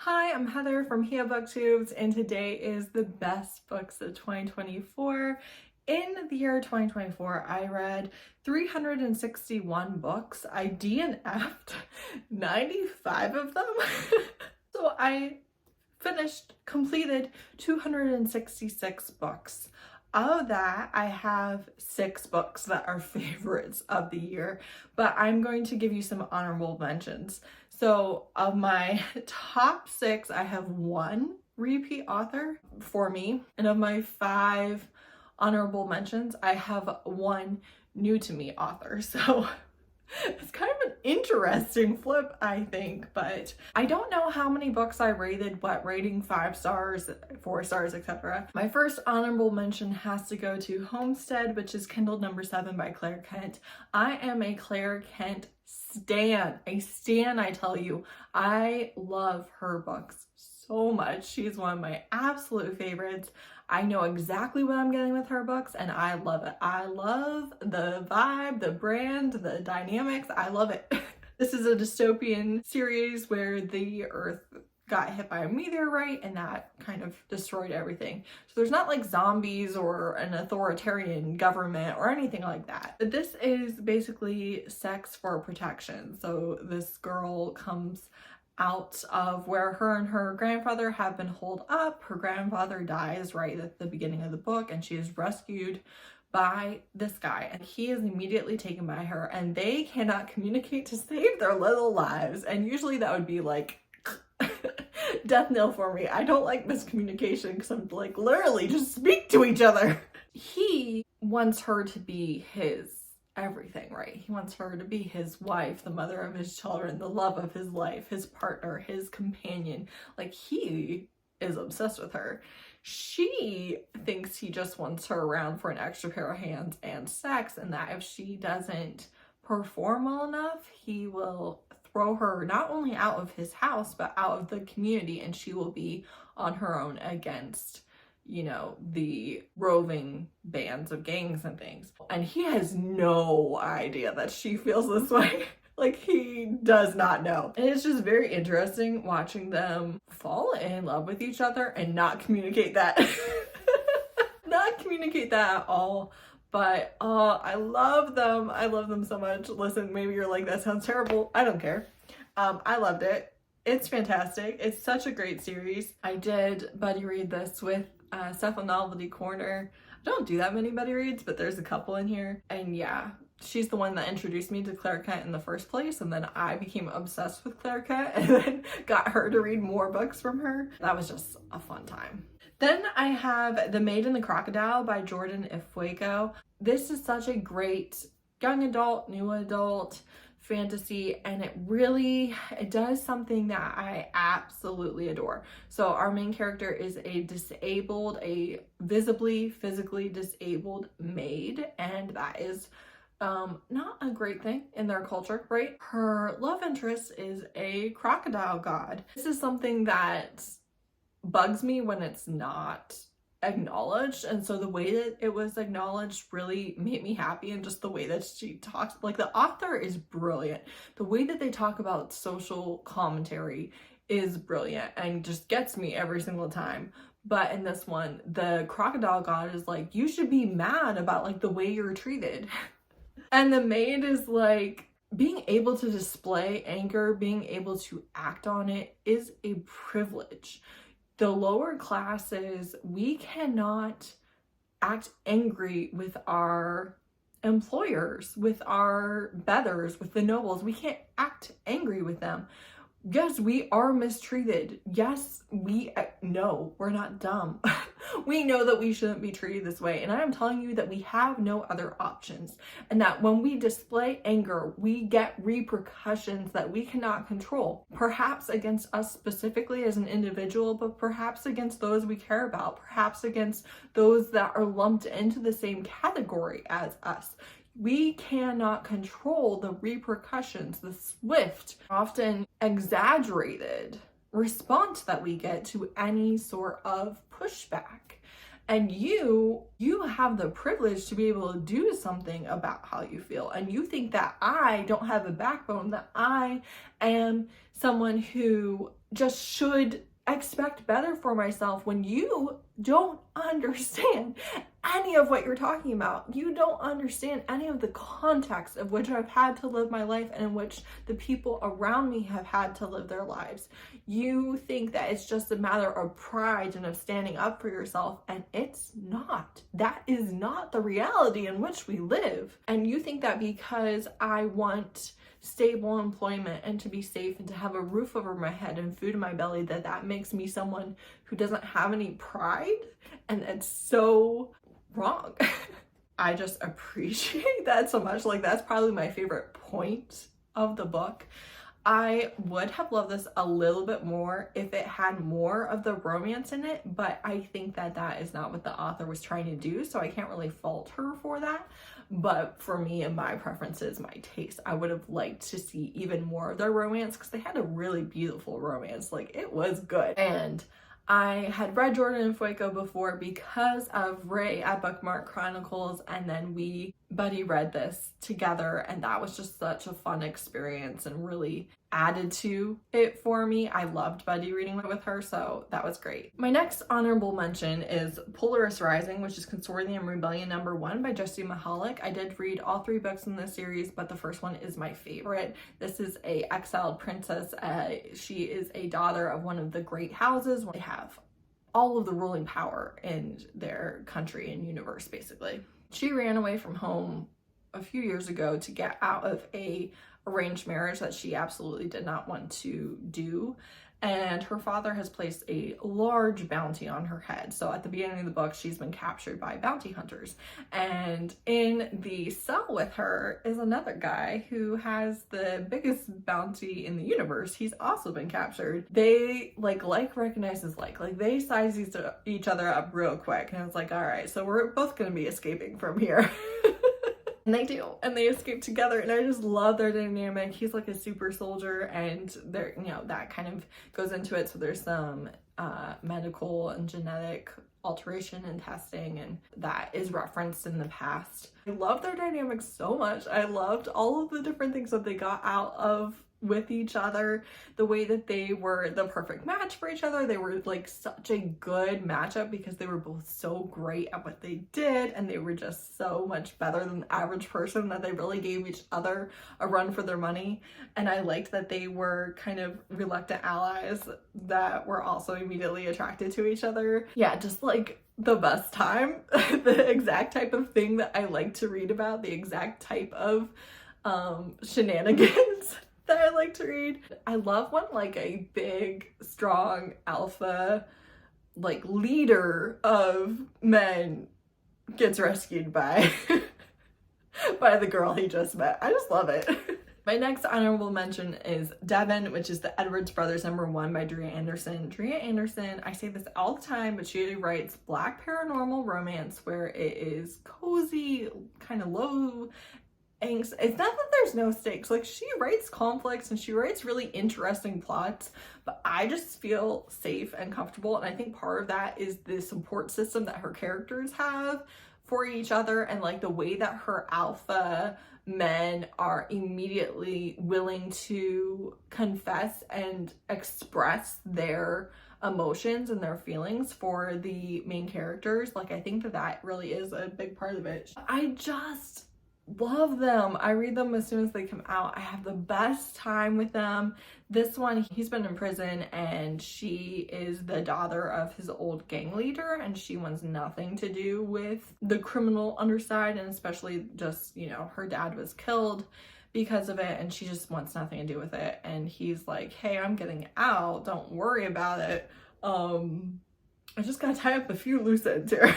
Hi, I'm Heather from Here Booktubes, and today is the best books of 2024. In the year 2024, I read 361 books. I DNF'd 95 of them. So I completed 266 books. Of that, I have 6 books that are favorites of the year, but I'm going to give you some honorable mentions. So of my top 6, I have 1 repeat author for me, and of my 5 honorable mentions, I have 1 new to me author. So it's kind of an interesting flip, I think, but I don't know how many books I rated, what rating, 5 stars, 4 stars, etc. My first honorable mention has to go to Homestead, which is Kindled number 7 by Claire Kent. I am a Claire Kent stan, I tell you. I love her books so much. She's one of my absolute favorites. I know exactly what I'm getting with her books, and I love it. I love the vibe, the brand, the dynamics. I love it. This is a dystopian series where the Earth got hit by a meteorite and that kind of destroyed everything. So there's not like zombies or an authoritarian government or anything like that. But this is basically sex for protection. So this girl comes out of where her and her grandfather have been holed up. Her grandfather dies right at the beginning of the book, and she is rescued by this guy, and he is immediately taken by her, and they cannot communicate to save their little lives. And usually that would be like death knell for me. I don't like miscommunication because I'm like, literally just speak to each other. He wants her to be his everything, right? He wants her to be his wife, the mother of his children, the love of his life, his partner, his companion. Like, he is obsessed with her. She thinks he just wants her around for an extra pair of hands and sex, and that if she doesn't perform well enough, he will throw her not only out of his house, but out of the community, and she will be on her own against, you know, the roving bands of gangs and things. And he has no idea that she feels this way. Like, he does not know. And it's just very interesting watching them fall in love with each other and not communicate that. Not communicate that at all. But I love them. I love them so much. Listen, maybe you're like, that sounds terrible. I don't care. I loved it. It's fantastic. It's such a great series. I did buddy read this with Steph on NovelteaCorner. I don't do that many buddy reads, but there's a couple in here. And yeah, she's the one that introduced me to Claire Kent in the first place, and then I became obsessed with Claire Kent and then got her to read more books from her. That was just a fun time. Then I have The Maid and the Crocodile by Jordan Ifueko. This is such a great young adult, new adult fantasy, and it does something that I absolutely adore. So our main character is a visibly, physically disabled maid, and that is not a great thing in their culture, right? Her love interest is a crocodile god. This is something that bugs me when it's not acknowledged, and so the way that it was acknowledged really made me happy. And just the way that she talks, like, the author is brilliant. The way that they talk about social commentary is brilliant and just gets me every single time. But in this one, the crocodile god is like, you should be mad about like the way you're treated. And the maid is like, being able to display anger, being able to act on it is a privilege. The lower classes, we cannot act angry with our employers, with our betters, with the nobles. We can't act angry with them. Yes, we are mistreated. Yes, we know we're not dumb. We know that we shouldn't be treated this way. And I am telling you that we have no other options. And that when we display anger, we get repercussions that we cannot control. Perhaps against us specifically as an individual, but perhaps against those we care about. Perhaps against those that are lumped into the same category as us. We cannot control the repercussions, the swift, often exaggerated response that we get to any sort of pushback. And you have the privilege to be able to do something about how you feel. And you think that I don't have a backbone, that I am someone who just should expect better for myself when you don't understand any of what you're talking about. You don't understand any of the context of which I've had to live my life and in which the people around me have had to live their lives. You think that it's just a matter of pride and of standing up for yourself, and it's not. That is not the reality in which we live. And you think that because I want stable employment and to be safe and to have a roof over my head and food in my belly, that makes me someone who doesn't have any pride, and it's so wrong. I just appreciate that so much. Like, that's probably my favorite point of the book. I would have loved this a little bit more if it had more of the romance in it, but I think that is not what the author was trying to do, so I can't really fault her for that. But for me and my preferences, my taste, I would have liked to see even more of their romance, because they had a really beautiful romance. Like, it was good. And I had read Jordan and Ifueko before because of Ray at Bookmark Chronicles, and then we buddy read this together, and that was just such a fun experience and really added to it for me. I loved buddy reading with her, so that was great. My next honorable mention is Polaris Rising, which is Consortium Rebellion #1 by Jessie Mihalik. I did read all 3 books in this series, but the first one is my favorite. This is a exiled princess. She is a daughter of one of the great houses. They have all of the ruling power in their country and universe, basically. She ran away from home a few years ago to get out of a arranged marriage that she absolutely did not want to do, and her father has placed a large bounty on her head. So at the beginning of the book, she's been captured by bounty hunters, and in the cell with her is another guy who has the biggest bounty in the universe. He's also been captured. They like recognizes like they size each other up real quick, and it's like, all right, so we're both gonna be escaping from here. And they do, and they escape together, and I just love their dynamic. He's like a super soldier, and they're, you know, that kind of goes into it. So there's some medical and genetic alteration and testing, and that is referenced in the past. I love their dynamic so much. I loved all of the different things that they got out of with each other, the way that they were the perfect match for each other. They were like such a good matchup because they were both so great at what they did, and they were just so much better than the average person that they really gave each other a run for their money. And I liked that they were kind of reluctant allies that were also immediately attracted to each other. Yeah, just like the best time. The exact type of thing that I like to read about, the exact type of shenanigans that I like to read. I love when like a big, strong alpha, like leader of men gets rescued by by the girl he just met. I just love it. My next honorable mention is Devon, which is the Edwards Brothers #1 by Dria Andersen. Dria Andersen, I say this all the time, but she writes Black paranormal romance where it is cozy, kind of low angst. It's not that there's no stakes. Like, she writes conflicts and she writes really interesting plots, but I just feel safe and comfortable, and I think part of that is the support system that her characters have for each other, and like the way that her alpha men are immediately willing to confess and express their emotions and their feelings for the main characters. Like, I think that really is a big part of it. I just love them. I read them as soon as they come out. I have the best time with them. This one, he's been in prison, and she is the daughter of his old gang leader, and she wants nothing to do with the criminal underside, and especially just, you know, her dad was killed because of it, and she just wants nothing to do with it. And he's like, hey, I'm getting out, don't worry about it. I just gotta tie up a few loose ends here.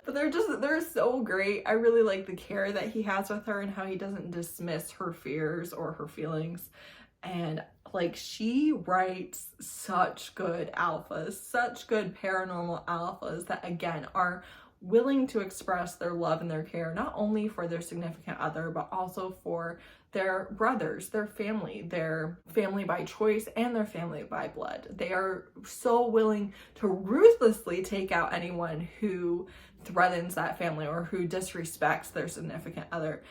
But they're so great. I really like the care that he has with her and how he doesn't dismiss her fears or her feelings. And like, she writes such good alphas, such good paranormal alphas that again are willing to express their love and their care, not only for their significant other, but also for their brothers, their family by choice and their family by blood. They are so willing to ruthlessly take out anyone who threatens that family or who disrespects their significant other.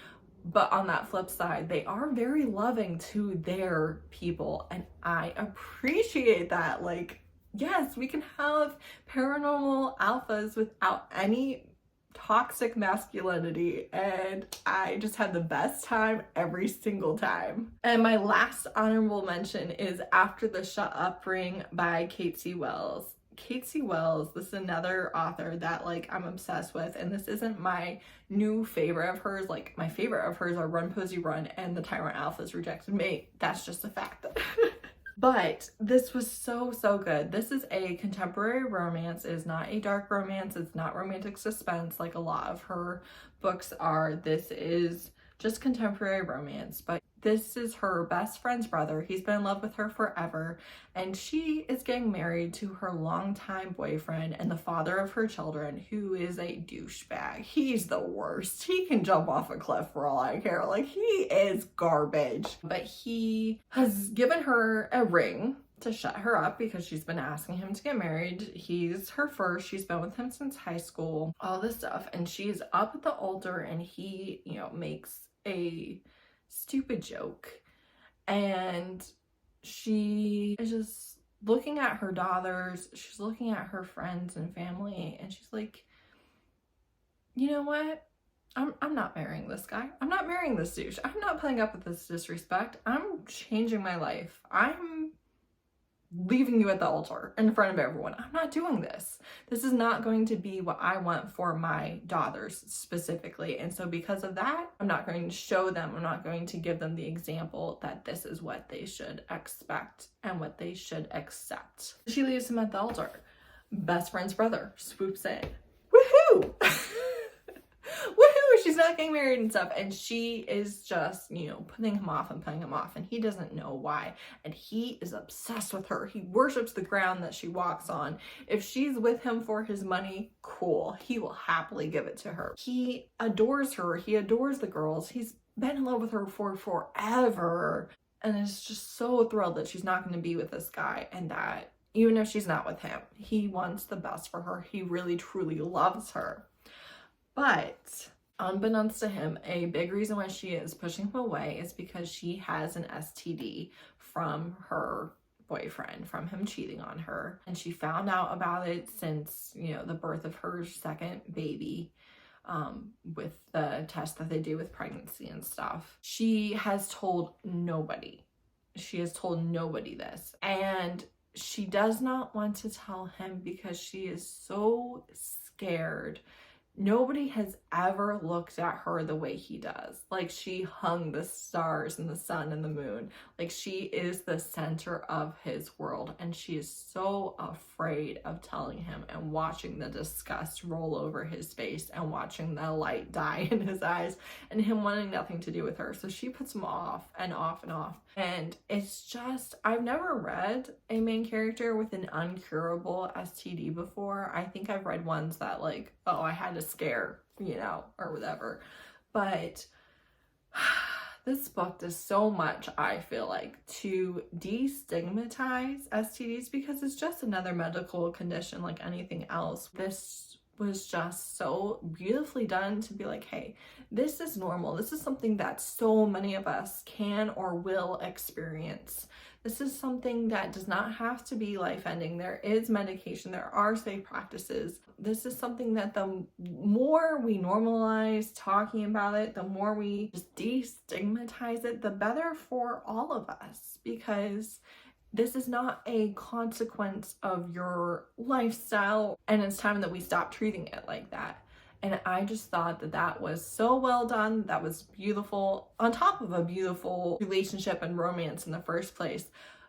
But on that flip side, they are very loving to their people, and I appreciate that. Like, yes, we can have paranormal alphas without any toxic masculinity, and I just had the best time every single time. And my last honorable mention is After the Shut Up Ring by Kate C. Wells. Kate C. Wells, this is another author that like I'm obsessed with, and this isn't my new favorite of hers. Like, my favorite of hers are Run Posey Run and The Tyrant Alpha's Rejected Mate. That's just a fact. But this was so good. This is a contemporary romance. It is not a dark romance. It's not romantic suspense like a lot of her books are. This is just contemporary romance, but this is her best friend's brother. He's been in love with her forever, and she is getting married to her longtime boyfriend and the father of her children, who is a douchebag. He's the worst. He can jump off a cliff for all I care. Like, he is garbage. But he has given her a ring to shut her up because she's been asking him to get married. He's her first. She's been with him since high school, all this stuff. And she's up at the altar, and he, you know, makes a stupid joke, and she is just looking at her daughters, she's looking at her friends and family, and she's like, you know what, I'm not marrying this guy. I'm not marrying this douche. I'm not putting up with this disrespect. I'm changing my life. I'm leaving you at the altar in front of everyone. I'm not doing this. This is not going to be what I want for my daughters specifically. And so because of that, I'm not going to show them, I'm not going to give them the example that this is what they should expect and what they should accept. She leaves him at the altar. Best friend's brother swoops in. Woohoo! Woohoo! She's not getting married and stuff, and she is just, you know, putting him off, and he doesn't know why, and he is obsessed with her. He worships the ground that she walks on. If she's with him for his money, cool. He will happily give it to her. He adores her. He adores the girls. He's been in love with her for forever, and is just so thrilled that she's not going to be with this guy, and that even if she's not with him, he wants the best for her. He really, truly loves her. But unbeknownst to him, a big reason why she is pushing him away is because she has an STD from her boyfriend, from him cheating on her. And she found out about it since, you know, the birth of her second baby, with the test that they do with pregnancy and stuff. She has told nobody. She has told nobody this. And she does not want to tell him because she is so scared. Nobody has ever looked at her the way he does. Like, she hung the stars and the sun and the moon. Like, she is the center of his world, and she is so afraid of telling him and watching the disgust roll over his face and watching the light die in his eyes and him wanting nothing to do with her. So she puts him off and off and off. And it's just, I've never read a main character with an uncurable STD before. I think I've read ones that, like, oh, I had to scare, you know, or whatever. But this book does so much, I feel like, to destigmatize STDs, because it's just another medical condition like anything else. This was just so beautifully done to be like, hey, this is normal. This is something that so many of us can or will experience. This is something that does not have to be life-ending. There is medication. There are safe practices. This is something that the more we normalize talking about it, the more we just destigmatize it, the better for all of us, because this is not a consequence of your lifestyle, and it's time that we stop treating it like that. And I just thought that that was so well done. That was beautiful, on top of a beautiful relationship and romance in the first place.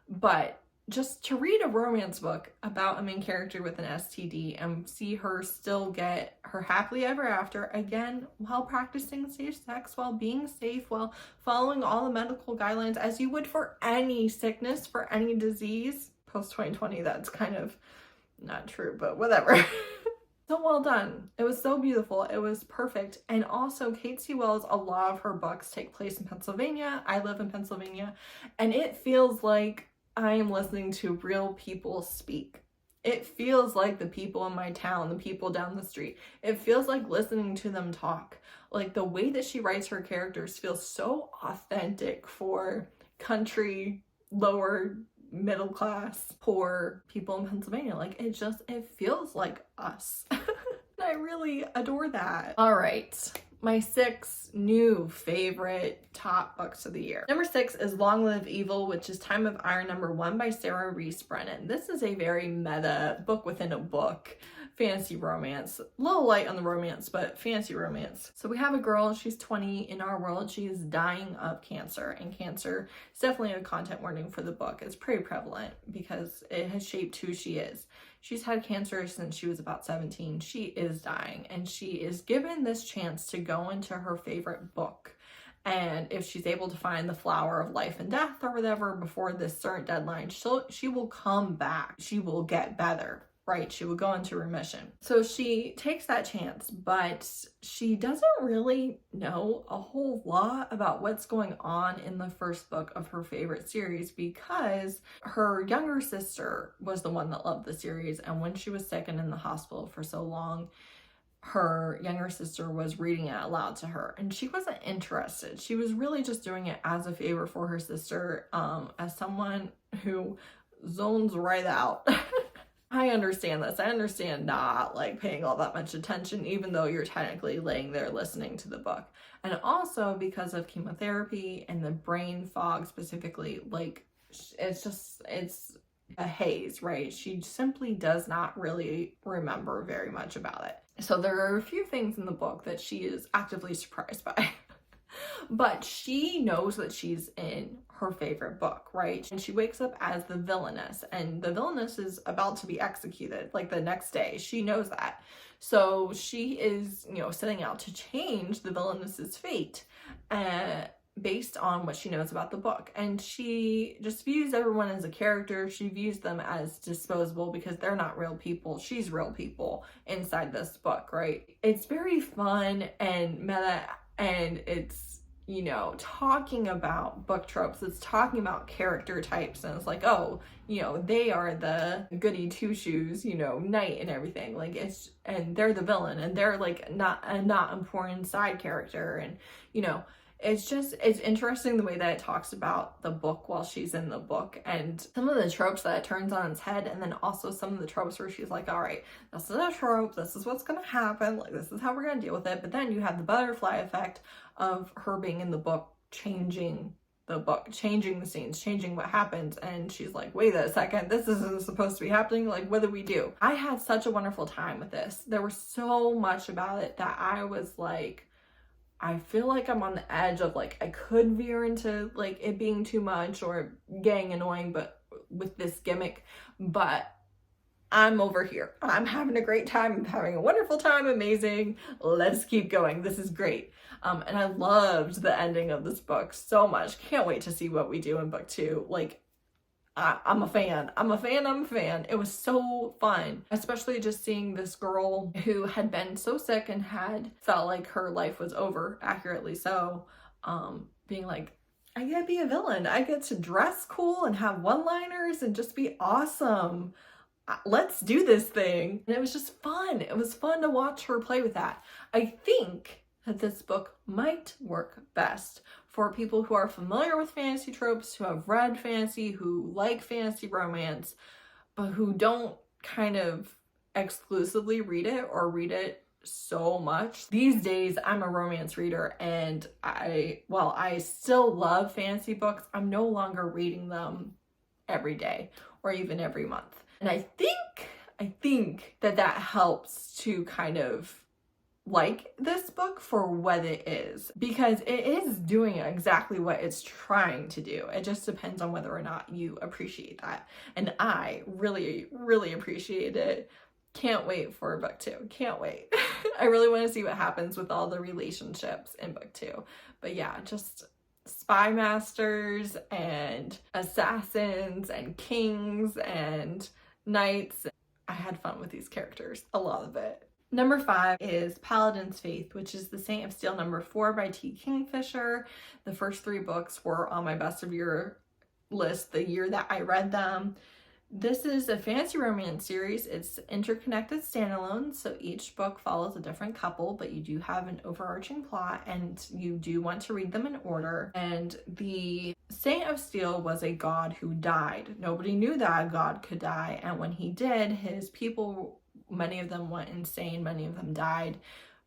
But just to read a romance book about a main character with an STD and see her still get her happily ever after, again, while practicing safe sex, while being safe, while following all the medical guidelines as you would for any sickness, for any disease. Post 2020, that's kind of not true, but whatever. So well done. It was so beautiful. It was perfect. And also, Kate C. Wells, a lot of her books take place in Pennsylvania. I live in Pennsylvania, and it feels like I am listening to real people speak. It feels like the people in my town, the people down the street. It feels like listening to them talk. Like the way that she writes her characters feels so authentic for country, lower middle class, poor people in Pennsylvania. Like it feels like us. I really adore that. All right. My 6 new favorite top books of the year. Number 6 is Long Live Evil, which is Time of Iron #1 by Sarah Reese Brennan. This is a very meta book within a book fantasy romance. A little light on the romance, but fantasy romance. So we have a girl, she's 20 in our world. She is dying of cancer, and cancer is definitely a content warning for the book. It's pretty prevalent because it has shaped who she is. She's had cancer since she was about 17. She is dying, and she is given this chance to go into her favorite book. And if she's able to find the flower of life and death or whatever before this certain deadline, she will come back. She will get better, right? She will go into remission. So she takes that chance, but she doesn't really know a whole lot about what's going on in the first book of her favorite series, because her younger sister was the one that loved the series. And when she was sick and in the hospital for so long, her younger sister was reading it aloud to her, and she wasn't interested. She was really just doing it as a favor for her sister, as someone who zones right out. I understand this. I understand not like paying all that much attention, even though you're technically laying there listening to the book. And also because of chemotherapy and the brain fog specifically, like it's a haze, right? She simply does not really remember very much about it. So there are a few things in the book that she is actively surprised by. But she knows that she's in her favorite book, right? And she wakes up as the villainess, and the villainess is about to be executed like the next day. She knows that. So she is, setting out to change the villainess's fate based on what she knows about the book. And she just views everyone as a character. She views them as disposable because they're not real people. She's real people inside this book, right? It's very fun and meta. And it's, talking about book tropes. It's talking about character types. And it's like, oh, they are the goody two-shoes, knight and everything. Like and they're the villain, and they're like not important side character. And, it's interesting the way that it talks about the book while she's in the book, and some of the tropes that it turns on its head, and then also some of the tropes where she's like, all right, this is a trope, this is what's going to happen, like this is how we're going to deal with it. But then you have the butterfly effect of her being in the book, changing the book, changing the scenes, changing what happens, and she's like, wait a second, this isn't supposed to be happening, like what do we do? I had such a wonderful time with this. There was so much about it that I was like, I feel like I'm on the edge of like, I could veer into like it being too much or getting annoying, but with this gimmick, but I'm over here. I'm having a great time. I'm having a wonderful time. Amazing. Let's keep going. This is great. And I loved the ending of this book so much. Can't wait to see what we do in book 2. Like, I'm a fan. I'm a fan. It was so fun, especially just seeing this girl who had been so sick and had felt like her life was over, accurately so, being like, I get to be a villain. I get to dress cool and have one-liners and just be awesome. Let's do this thing. And it was just fun. It was fun to watch her play with that. I think that this book might work best for people who are familiar with fantasy tropes, who have read fantasy, who like fantasy romance, but who don't kind of exclusively read it or read it so much. These days, I'm a romance reader, and while I still love fantasy books, I'm no longer reading them every day or even every month. And I think that helps to kind of like this book for what it is, because it is doing exactly what it's trying to do. It just depends on whether or not you appreciate that. And I really, really appreciate it. Can't wait for book 2. Can't wait. I really want to see what happens with all the relationships in book 2. But yeah, just spy masters and assassins and kings and knights. I had fun with these characters, a lot of it. Number 5 is Paladins Faith, which is the Saint of Steel #4 by T. Kingfisher. The first 3 books were on my best of year list the year that I read them. This is a fantasy romance series. It's interconnected standalone, so each book follows a different couple, but you do have an overarching plot and you do want to read them in order. And the Saint of Steel was a god who died. Nobody knew that a god could die, and when he did, his people, many of them went insane, many of them died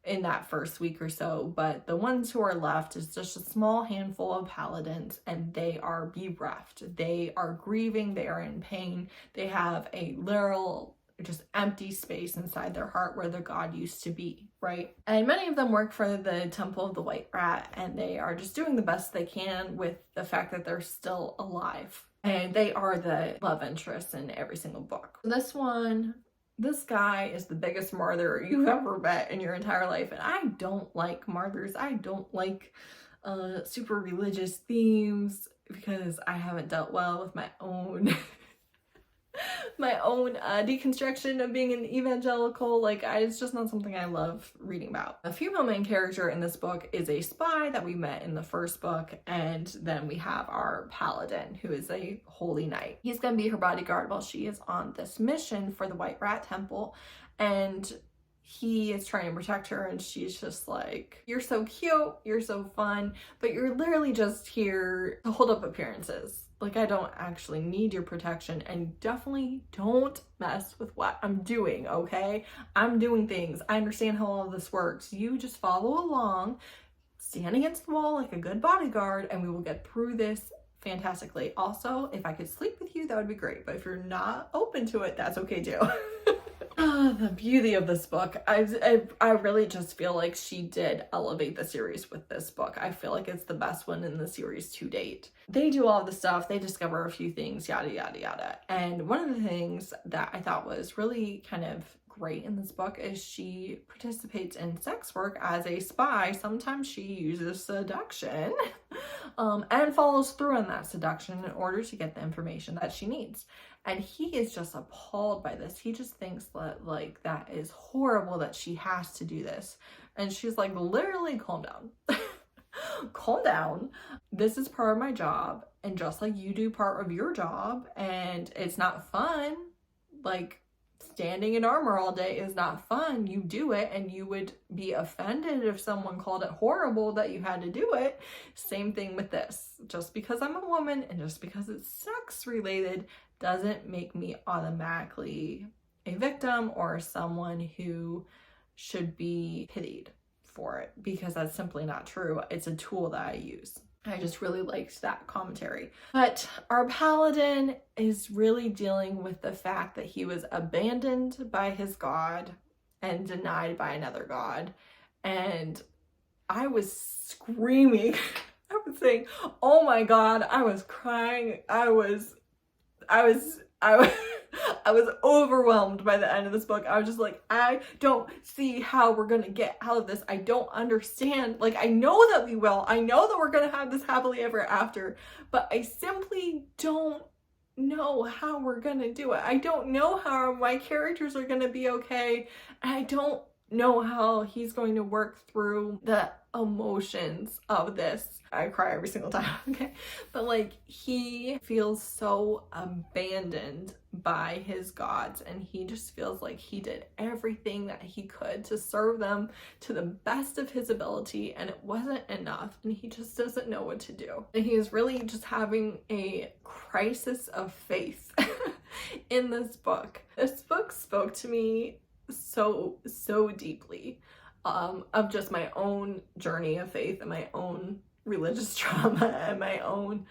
in that first week or so, but the ones who are left is just a small handful of paladins, and they are bereft. They are grieving, they are in pain, they have a literal just empty space inside their heart where the god used to be, right? And many of them work for the Temple of the White Rat, and they are just doing the best they can with the fact that they're still alive. And they are the love interest in every single book. This guy is the biggest martyr you've ever met in your entire life, and I don't like martyrs. I don't like super religious themes because I haven't dealt well with my own deconstruction of being an evangelical. Like, it's just not something I love reading about. A female main character in this book is a spy that we met in the first book, and then we have our paladin, who is a holy knight. He's gonna be her bodyguard while she is on this mission for the White Rat Temple, and he is trying to protect her, and she's just like, you're so cute, you're so fun, but you're literally just here to hold up appearances. Like, I don't actually need your protection, and definitely don't mess with what I'm doing, okay? I'm doing things. I understand how all of this works. You just follow along, stand against the wall like a good bodyguard, and we will get through this fantastically. Also, if I could sleep with you, that would be great, but if you're not open to it, that's okay too. The beauty of this book. I really just feel like she did elevate the series with this book. I feel like it's the best one in the series to date. They do all the stuff, they discover a few things, yada, yada, yada. And one of the things that I thought was really kind of great in this book is she participates in sex work as a spy. Sometimes she uses seduction and follows through on that seduction in order to get the information that she needs. And he is just appalled by this. He just thinks that, like, that is horrible that she has to do this. And she's like, literally, calm down. Calm down. This is part of my job. And just like you do part of your job, and it's not fun. Like, standing in armor all day is not fun. You do it, and you would be offended if someone called it horrible that you had to do it. Same thing with this. Just because I'm a woman and just because it's sex related doesn't make me automatically a victim or someone who should be pitied for it, because that's simply not true. It's a tool that I use. I just really liked that commentary. But our paladin is really dealing with the fact that he was abandoned by his god and denied by another god. And I was screaming. I was saying, oh my god, I was crying. I was overwhelmed by the end of this book. I was just like, I don't see how we're gonna get out of this. I don't understand. Like, I know that we will. I know that we're gonna have this happily ever after, but I simply don't know how we're gonna do it. I don't know how my characters are gonna be okay. And I don't know how he's going to work through the emotions of this. I cry every single time, okay? But like, he feels so abandoned by his gods, and he just feels like he did everything that he could to serve them to the best of his ability, and it wasn't enough, and he just doesn't know what to do. And he is really just having a crisis of faith in this book. This book spoke to me so deeply of just my own journey of faith and my own religious trauma and my own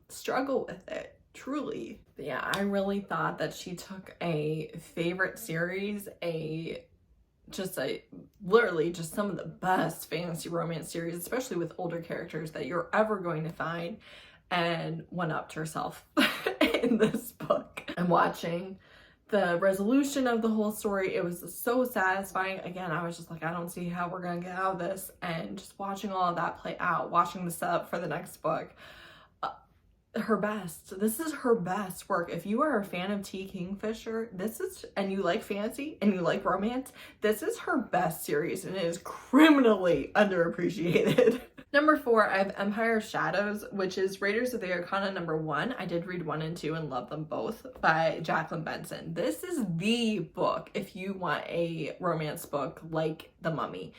struggle with it, truly. But yeah, I really thought that she took a favorite series, literally just some of the best fantasy romance series, especially with older characters, that you're ever going to find, and went up to herself in this book. And watching the resolution of the whole story, it was so satisfying. Again, I was just like, I don't see how we're gonna get out of this. And just watching all of that play out, watching the setup for the next book, her best. This is her best work. If you are a fan of T. Kingfisher, and you like fantasy and you like romance, this is her best series, and it is criminally underappreciated. Number 4, I have Empire of Shadows, which is Raiders of the Arcana number 1. I did read 1 and 2 and love them both, by Jacqueline Benson. This is the book if you want a romance book like The Mummy.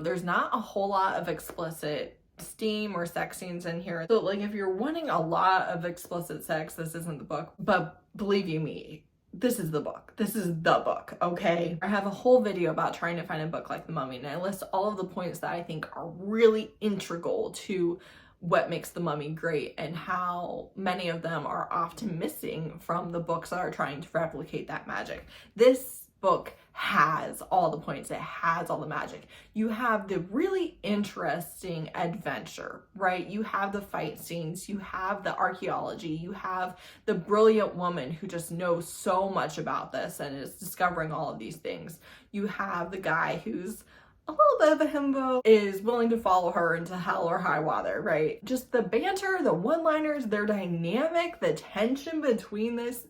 There's not a whole lot of explicit steam or sex scenes in here. So like if you're wanting a lot of explicit sex, this isn't the book. But believe you me, this is the book. This is the book, okay? I have a whole video about trying to find a book like The Mummy, and I list all of the points that I think are really integral to what makes The Mummy great and how many of them are often missing from the books that are trying to replicate that magic. This book has all the points. It has all the magic. You have the really interesting adventure, right? You have the fight scenes, you have the archaeology, you have the brilliant woman who just knows so much about this and is discovering all of these things. You have the guy who's a little bit of a himbo, is willing to follow her into hell or high water, right? Just the banter, the one-liners, their dynamic, the tension between this,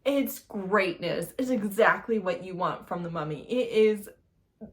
it's greatness. It's exactly what you want from The Mummy. It is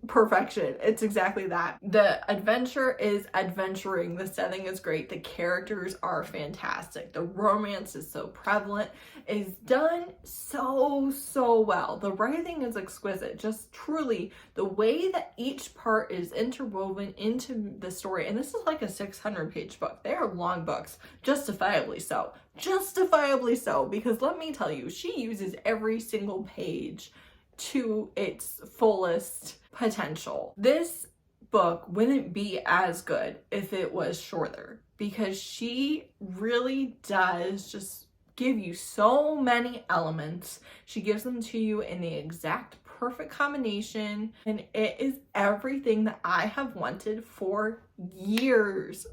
perfection. It's exactly that. The adventure is adventuring. The setting is great. The characters are fantastic. The romance is so prevalent. It's done so well. The writing is exquisite. Just truly the way that each part is interwoven into the story. And this is like a 600-page book. They are long books, justifiably so. Justifiably so, because let me tell you, she uses every single page to its fullest potential. This book wouldn't be as good if it was shorter, because she really does just give you so many elements. She gives them to you in the exact perfect combination, and it is everything that I have wanted for years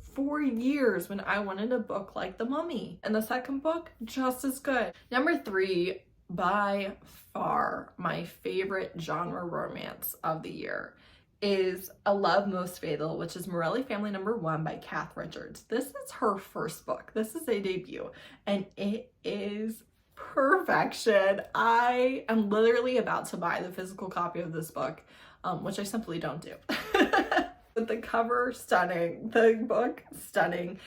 when I wanted a book like The Mummy. And the second book, just as good. Number 3, by far my favorite genre romance of the year, is A Love Most Fatal, which is Mafia Family number 1 by Kath Richards. This is her first book. This is a debut, and it is perfection. I am literally about to buy the physical copy of this book, which I simply don't do. But the cover, stunning. The book, stunning.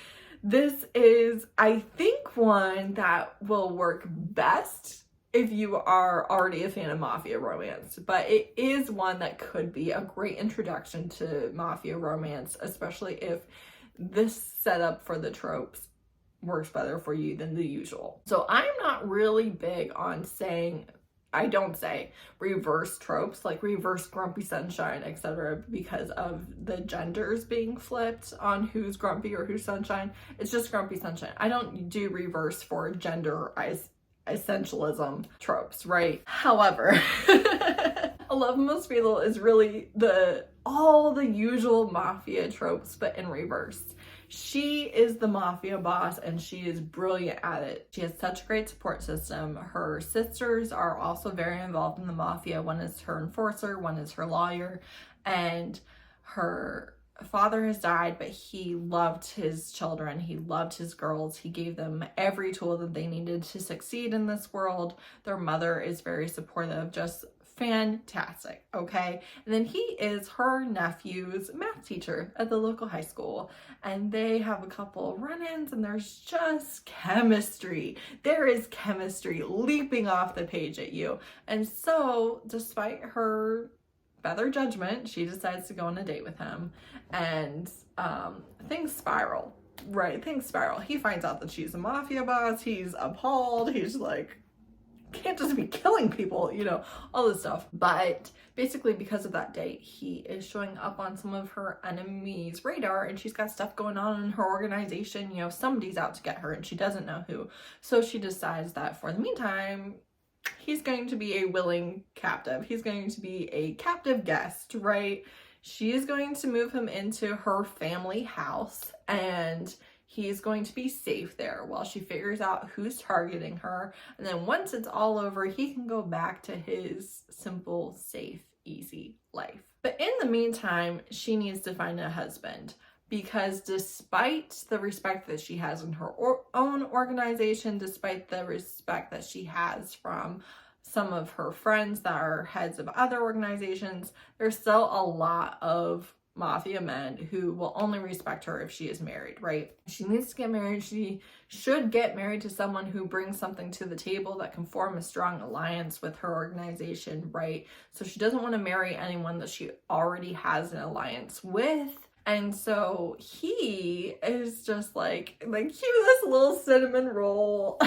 This is, I think, one that will work best if you are already a fan of mafia romance, but it is one that could be a great introduction to mafia romance, especially if this setup for the tropes works better for you than the usual. So I'm not really big on saying, I don't say reverse tropes, like reverse grumpy sunshine, etc., because of the genders being flipped on who's grumpy or who's sunshine. It's just grumpy sunshine. I don't do reverse for gender essentialism tropes, right? However, A Love Most Fatal is really all the usual mafia tropes, but in reverse. She is the mafia boss and she is brilliant at it. She has such a great support system. Her sisters are also very involved in the mafia. One is her enforcer, one is her lawyer, and her father has died, but he loved his children. He loved his girls. He gave them every tool that they needed to succeed in this world. Their mother is very supportive, just fantastic, okay? And then he is her nephew's math teacher at the local high school, and they have a couple run-ins, and there's just chemistry. There is chemistry leaping off the page at you. And so, despite her better judgment, she decides to go on a date with him, and things spiral, right? Things spiral. He finds out that she's a mafia boss. He's appalled. He's like, can't just be killing people, you know, all this stuff. But basically, because of that date, he is showing up on some of her enemies' radar, and she's got stuff going on in her organization. You know, somebody's out to get her and she doesn't know who. So she decides that for the meantime, he's going to be a willing captive. He's going to be a captive guest, right? She is going to move him into her family house, and he's going to be safe there while she figures out who's targeting her. And then once it's all over, he can go back to his simple, safe, easy life. But in the meantime, she needs to find a husband, because despite the respect that she has in her own organization, despite the respect that she has from some of her friends that are heads of other organizations, there's still a lot of mafia men who will only respect her if she is married, right? She needs to get married. She should get married to someone who brings something to the table that can form a strong alliance with her organization, right? So she doesn't want to marry anyone that she already has an alliance with. And so he is just like the cutest little cinnamon roll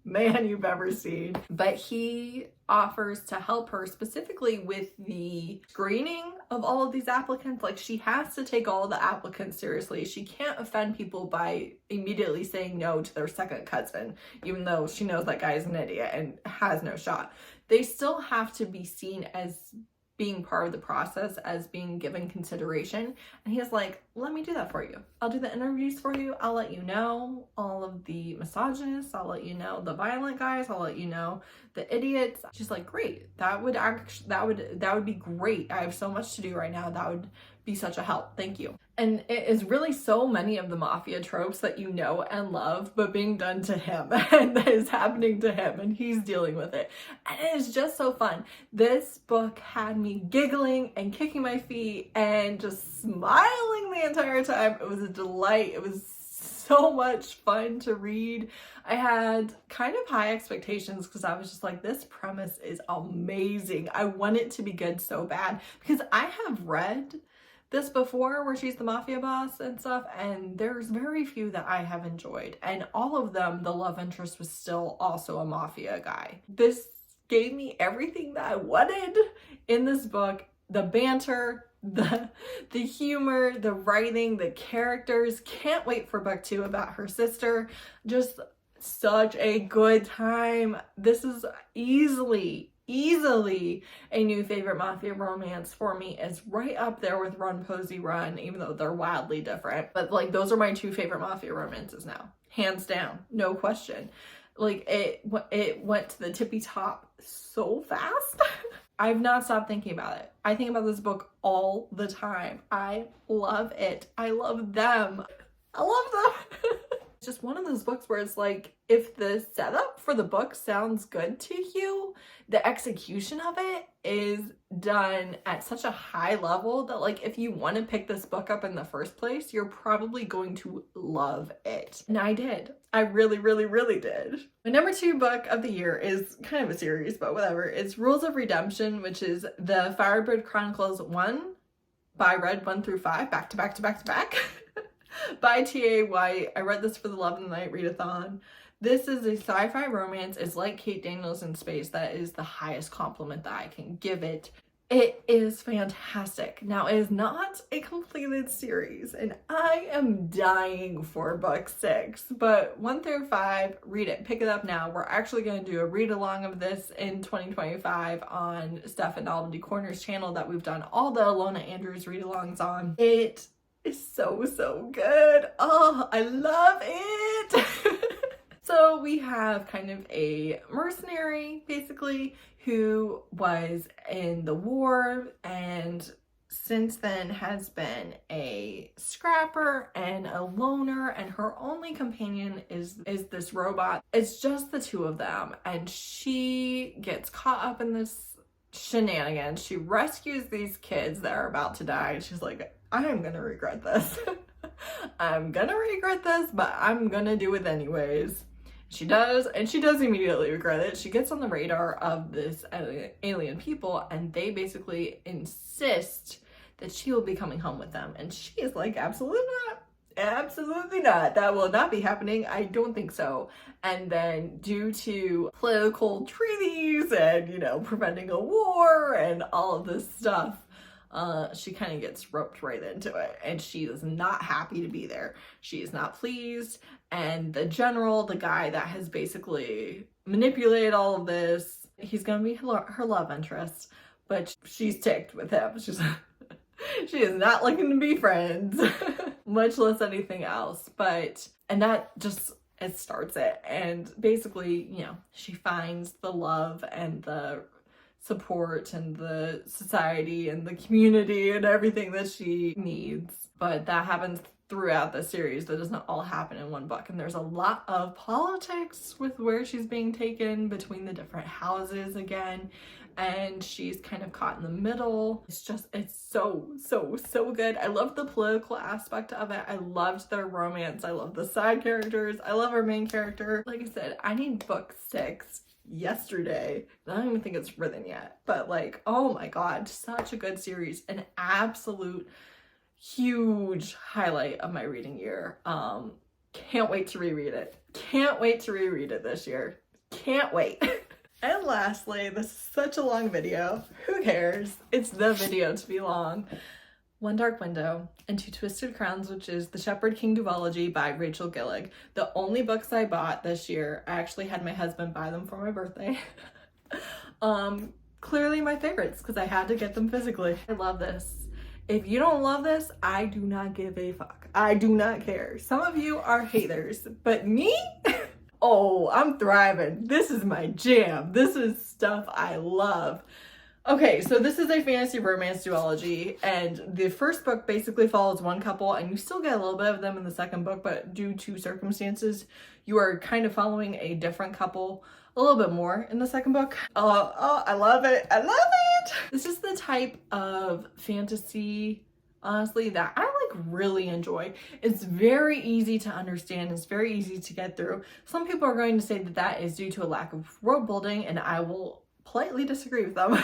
man you've ever seen. But he offers to help her specifically with the screening of all of these applicants. Like, she has to take all the applicants seriously. She can't offend people by immediately saying no to their second cousin, even though she knows that guy is an idiot and has no shot. They still have to be seen as being part of the process, as being given consideration. And he's like, let me do that for you. I'll do the interviews for you. I'll let you know all of the misogynists. I'll let you know the violent guys. I'll let you know the idiots. She's like, great. That would be great. I have so much to do right now. That would be such a help. Thank you. And it is really so many of the mafia tropes that you know and love, but being done to him, and that is happening to him, and he's dealing with it. And it is just so fun. This book had me giggling and kicking my feet and just smiling the entire time. It was a delight. It was so much fun to read. I had kind of high expectations because I was just like, this premise is amazing. I want it to be good so bad, because I have read this before where she's the mafia boss and stuff, and there's very few that I have enjoyed, and all of them the love interest was still also a mafia guy. This gave me everything that I wanted in this book. The banter, the humor, the writing, the characters. Can't wait for book 2 about her sister. Just such a good time. This is easily a new favorite mafia romance for me. Is right up there with Run Posey Run, even though they're wildly different. But like, those are my 2 favorite mafia romances now, hands down, no question. Like, it went to the tippy top so fast. I've not stopped thinking about it. I think about this book all the time. I love it. I love them. I love them. It's just one of those books where it's like, if the setup for the book sounds good to you, the execution of it is done at such a high level that, like, if you want to pick this book up in the first place, you're probably going to love it. And I did. I really did. My number 2 book of the year is kind of a series, but whatever. It's Rules of Redemption, which is the Firebird Chronicles 1 by read 1 through 5, back to back. By T.A. White. I read this for the Love of the Night readathon. This is a sci-fi romance. It's like Kate Daniels in space. That is the highest compliment that I can give it. It is fantastic. Now, it is not a completed series, and I am dying for book 6, but 1 through 5, read it. Pick it up now. We're actually going to do a read-along of this in 2025 on Steph and NovelteaCorner's channel that we've done all the Alona Andrews read-alongs on. It is so good. Oh, I love it. So we have kind of a mercenary, basically, who was in the war and since then has been a scrapper and a loner, and her only companion is this robot. It's just the 2 of them, and she gets caught up in this shenanigans. She rescues these kids that are about to die, and she's like, I am gonna regret this. I'm gonna regret this, but I'm gonna do it anyways. She does, and she does immediately regret it. She gets on the radar of this alien people, and they basically insist that she will be coming home with them. And she is like, absolutely not. Absolutely not. That will not be happening. I don't think so. And then due to political treaties and, you know, preventing a war and all of this stuff, she kind of gets roped right into it, and she is not happy to be there. She is not pleased, and the general, the guy that has basically manipulated all of this, he's gonna be her love interest, but she's ticked with him. She is not looking to be friends, much less anything else. And that just, it starts it, and basically, you know, she finds the love and the support and the society and the community and everything that she needs. But that happens throughout the series. That doesn't all happen in one book, and there's a lot of politics with where she's being taken between the different houses again, and she's kind of caught in the middle. It's so good. I love the political aspect of it. I loved their romance. I love the side characters. I love our main character. Like I said, I need book 6 yesterday. I don't even think it's written yet, but like, oh my god, such a good series. An absolute huge highlight of my reading year. Can't wait to reread it. Can't wait to reread it this year. Can't wait. And lastly, this is such a long video. Who cares? It's the video to be long. One Dark Window and Two Twisted Crowns, which is The Shepherd King Duology by Rachel Gillig. The only books I bought this year, I actually had my husband buy them for my birthday. Clearly my favorites because I had to get them physically. I love this. If you don't love this, I do not give a fuck. I do not care. Some of you are haters, but me? Oh, I'm thriving. This is my jam. This is stuff I love. Okay, so this is a fantasy romance duology, and the first book basically follows one couple, and you still get a little bit of them in the second book, but due to circumstances, you are kind of following a different couple a little bit more in the second book. Oh, I love it. I love it. This is the type of fantasy, honestly, that I like really enjoy. It's very easy to understand. It's very easy to get through. Some people are going to say that that is due to a lack of world building, and I will politely disagree with them.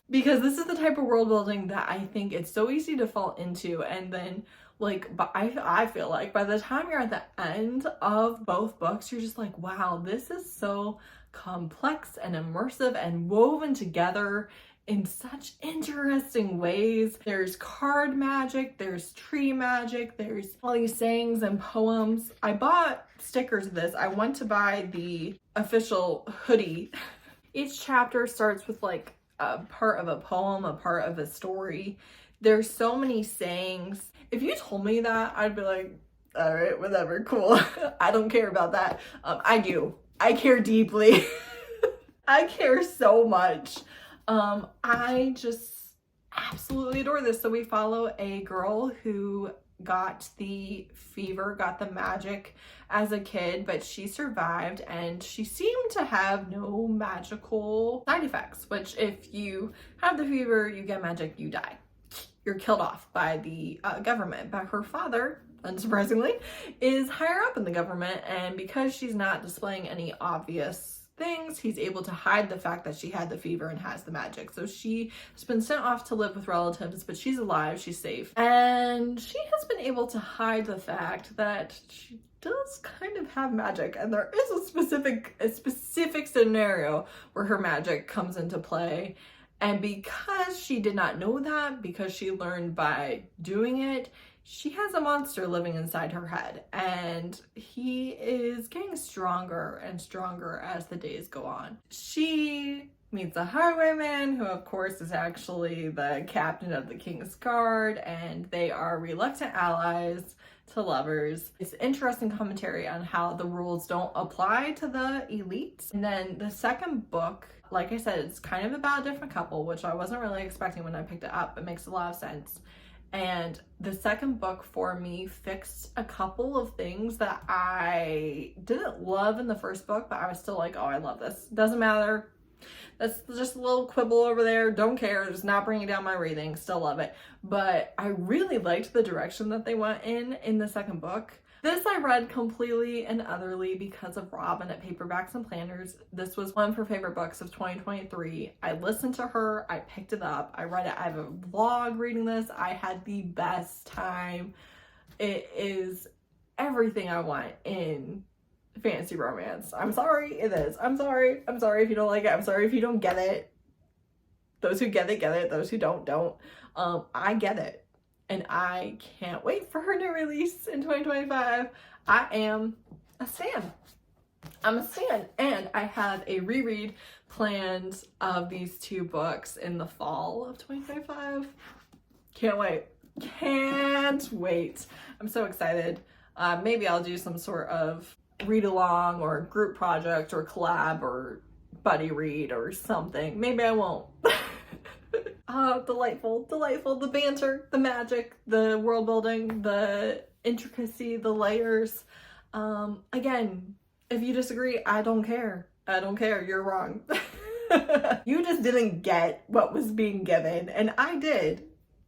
Because this is the type of world building that I think it's so easy to fall into, and then like, but I feel like by the time you're at the end of both books, you're just like, wow, this is so complex and immersive and woven together in such interesting ways. There's card magic, there's tree magic, there's all these sayings and poems. I bought stickers of this. I went to buy the official hoodie. Each chapter starts with like a part of a poem, a part of a story. There's so many sayings. If you told me that, I'd be like, all right, whatever, cool. I don't care about that. I do. I care deeply. I care so much. I just absolutely adore this. So we follow a girl who got the fever, got the magic as a kid, but she survived, and she seemed to have no magical side effects, which if you have the fever, you get magic, you die. You're killed off by the government. But her father, unsurprisingly, is higher up in the government, and because she's not displaying any obvious things, he's able to hide the fact that she had the fever and has the magic. So she has been sent off to live with relatives, but she's alive, she's safe. And she has been able to hide the fact that she does kind of have magic, and there is a specific scenario where her magic comes into play. And because she did not know that, because she learned by doing it, she has a monster living inside her head, and he is getting stronger and stronger as the days go on. She meets a highwayman who, of course, is actually the captain of the King's Guard, and they are reluctant allies to lovers. It's interesting commentary on how the rules don't apply to the elites. And then the second book, like I said, it's kind of about a different couple, which I wasn't really expecting when I picked it up. It makes a lot of sense. And the second book for me fixed a couple of things that I didn't love in the first book, but I was still like, oh, I love this. Doesn't matter. That's just a little quibble over there. Don't care. Just not bringing down my rating. Still love it. But I really liked the direction that they went in the second book. This I read completely and utterly because of Robin at Paperbacks and Planners. This was one of her favorite books of 2023. I listened to her. I picked it up. I read it. I have a vlog reading this. I had the best time. It is everything I want in fantasy romance. I'm sorry, it is. I'm sorry. I'm sorry if you don't like it. I'm sorry if you don't get it. Those who get it, get it. Those who don't. I get it. And I can't wait for her to release in 2025. I am a stan. I'm a stan. And I have a reread planned of these two books in the fall of 2025. Can't wait. Can't wait. I'm so excited. Maybe I'll do some sort of read along or group project or collab or buddy read or something. Maybe I won't. Delightful, the banter, the magic, the world building, the intricacy, the layers. Again, if you disagree, I don't care. I don't care. You're wrong. You just didn't get what was being given, and I did.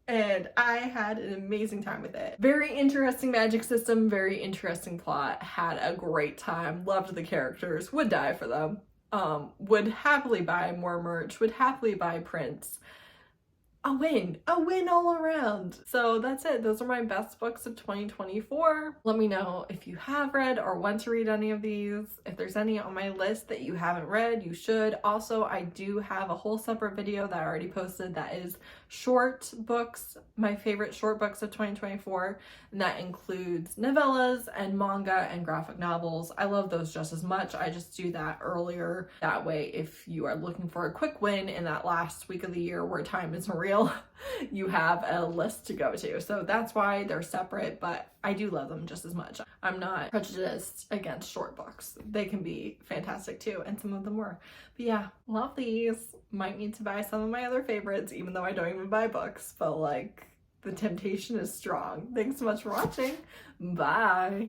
And I had an amazing time with it. Very interesting magic system, very interesting plot, had a great time, loved the characters, would die for them, would happily buy more merch, would happily buy prints. A win all around. So that's it. Those are my best books of 2024. Let me know if you have read or want to read any of these. If there's any on my list that you haven't read, you should. Also, I do have a whole separate video that I already posted that is short books, my favorite short books of 2024, and that includes novellas and manga and graphic novels. I love those just as much. I just do that earlier. That way, if you are looking for a quick win in that last week of the year where time isn't real, you have a list to go to. So that's why they're separate, but I do love them just as much. I'm not prejudiced against short books. They can be fantastic too, and some of them were. But yeah, love these. Might need to buy some of my other favorites, even though I don't even buy books, but like the temptation is strong. Thanks so much for watching. Bye.